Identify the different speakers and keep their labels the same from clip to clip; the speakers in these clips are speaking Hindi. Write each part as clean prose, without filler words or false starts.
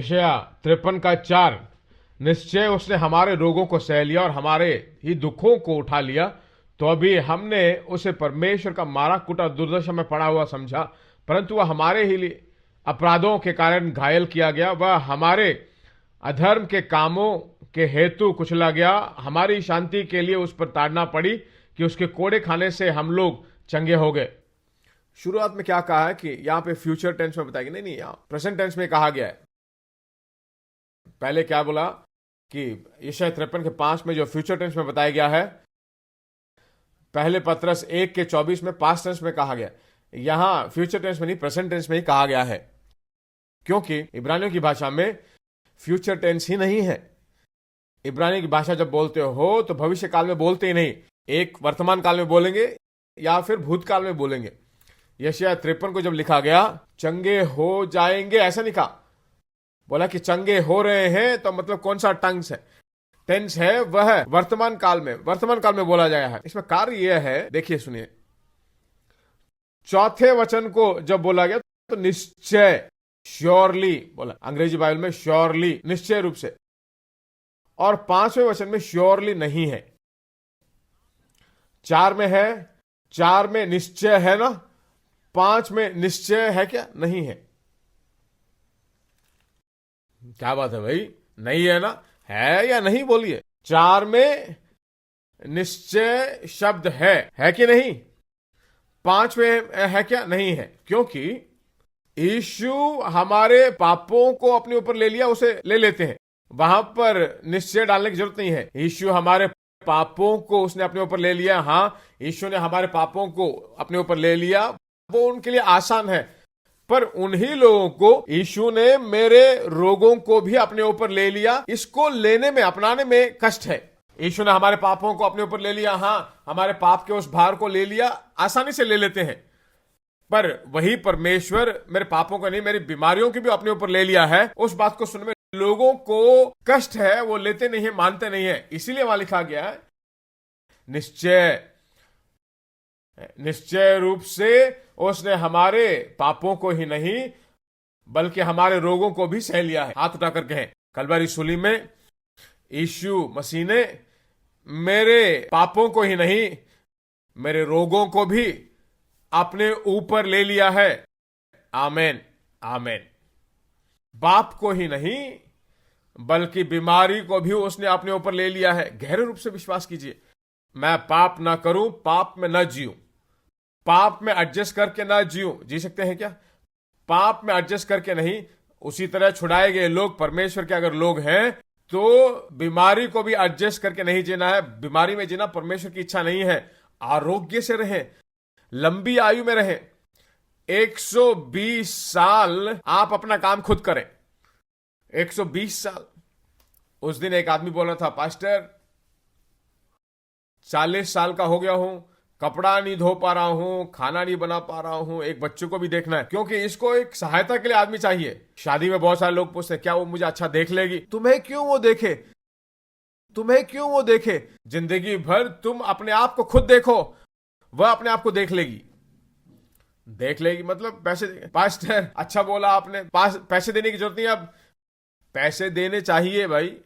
Speaker 1: यशायाह 53:4 निश्चय उसने हमारे रोगों को सह लिया और हमारे ही दुखों को उठा लिया, तो अभी हमने उसे परमेश्वर का मारा कुटा दुर्दशा में पड़ा हुआ समझा, परंतु वह हमारे ही अपराधों के कारण घायल किया गया, वह हमारे अधर्म के कामों के हेतु कुचला गया, हमारी शांति के लिए उस पर ताड़ना पड़ी कि उसके कोड़े खाने से हम लोग चंगे हो गए। शुरुआत में क्या कहा है कि यहां पे फ्यूचर टेंस में बताएगी, नहीं यहां प्रेजेंट टेंस में कहा गया है। पहले क्या बोला कि यशायाह 53:5 में जो फ्यूचर टेंस में बताया गया है, पहले पत्रस 1:24 में पास्ट टेंस में कहा गया, यहां फ्यूचर टेंस में नहीं प्रेजेंट टेंस में ही कहा गया है, क्योंकि इब्रानियों की भाषा में फ्यूचर टेंस ही नहीं है। इब्रानियों की भाषा जब बोलते हो तो भविष्य काल में बोलते ही नहीं, एक वर्तमान काल में बोलेंगे या फिर भूतकाल में बोलेंगे। यशायाह 53 को जब लिखा गया चंगे हो जाएंगे ऐसा नहीं कहा, बोला कि चंगे हो रहे हैं, तो मतलब कौन सा टेंस है, वह वर्तमान काल में बोला गया है। इसमें कार्य यह है, देखिए सुनिए, चौथे वचन को जब बोला गया तो निश्चय श्योरली बोला, अंग्रेजी बाइबल में श्योरली निश्चय रूप से, और 5वें वचन में श्योरली नहीं है। 4 में है, 4 में निश्चय है ना, 5 में निश्चय है क्या, नहीं है। क्या बात है भाई, नहीं है ना, है या नहीं बोलिए। 4 में निश्चय शब्द है कि नहीं, 5 में है क्या, नहीं है, क्योंकि यीशु हमारे पापों को अपने ऊपर ले लिया, उसे ले लेते हैं, वहां पर निश्चय डालने की जरूरत नहीं है। यीशु हमारे पापों को उसने अपने ऊपर ले लिया, हां यीशु ने हमारे पापों को अपने ऊपर ले लिया, वो उनके लिए आसान है, पर उन्हीं लोगों को यीशु ने मेरे रोगों को भी अपने ऊपर ले लिया, इसको लेने में अपनाने में कष्ट है। यीशु ने हमारे पापों को अपने ऊपर ले लिया, हां हमारे पाप के उस भार को ले लिया, आसानी से ले लेते हैं, पर वही परमेश्वर मेरे पापों को नहीं, मेरी बीमारियों की भी अपने ऊपर ले लिया है। उस बात को सुनने में लोगों को कष्ट है, वो लेते नहीं है, मानते नहीं है, इसीलिए वहां लिखा गया है निश्चय रूप से उसने हमारे पापों को ही नहीं बल्कि हमारे रोगों को भी सह लिया है। हाथ उठाकर कहें, कलवरी सूली में यीशु मसीह ने मेरे पापों को ही नहीं मेरे रोगों को भी अपने ऊपर ले लिया है। आमेन आमेन। बाप को ही नहीं बल्कि बीमारी को भी उसने अपने ऊपर ले लिया है। गहरे रूप से विश्वास कीजिए, मैं पाप ना करूं, पाप में न जीऊं, पाप में एडजस्ट करके ना जीऊं। जी सकते हैं क्या? पाप में एडजस्ट करके नहीं। उसी तरह छुड़ाए गए लोग परमेश्वर के अगर लोग हैं तो बीमारी को भी एडजस्ट करके नहीं जीना है। बीमारी में जीना परमेश्वर की इच्छा नहीं है। आरोग्य से रहें, लंबी आयु में रहें। 120 साल आप अपना काम खुद करें। 120 साल। उस दिन एक आदमी बोल रहा था, पास्टर 40 साल का हो गया हूं, कपड़ा नहीं धो पा रहा हूं, खाना नहीं बना पा रहा हूं, एक बच्चों को भी देखना है, क्योंकि इसको एक सहायता के लिए आदमी चाहिए। शादी में बहुत सारे लोग पूछते हैं, क्या वो मुझे अच्छा देख लेगी? तुम्हें क्यों वो देखे? तुम्हें क्यों वो देखे? जिंदगी भर तुम अपने आप को खुद देखो, वह अपने आप को देख लेगी। देख लेगी मतलब पैसे। पास्टर अच्छा बोला आपने, पैसे देने की जरूरत नहीं। अब पैसे देने चाहिए भाई,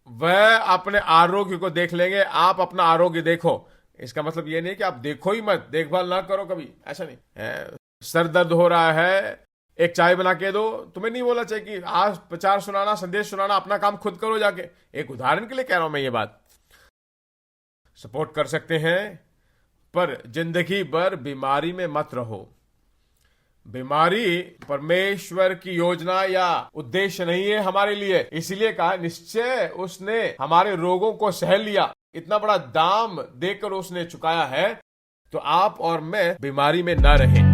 Speaker 1: वह अपने आरोग्य को देख लेंगे। आप अपना आरोग्य देखो। इसका मतलब यह नहीं कि आप देखो ही मत, देखभाल ना करो कभी, ऐसा नहीं। सर दर्द हो रहा है, एक चाय बना के दो। तुम्हें नहीं बोला चाहिए कि आज प्रचार सुनाना, संदेश सुनाना, अपना काम खुद करो जाके। एक उदाहरण के लिए कह रहा हूं मैं ये बात। सपोर्ट कर सकते हैं, पर जिंदगी भर बीमारी में मत रहो। बीमारी परमेश्वर की योजना या उद्देश्य नहीं है हमारे लिए। इसीलिए कहा निश्चय उसने हमारे रोगों को सह लिया। इतना बड़ा दाम देकर उसने चुकाया है, तो आप और मैं बीमारी में न रहें।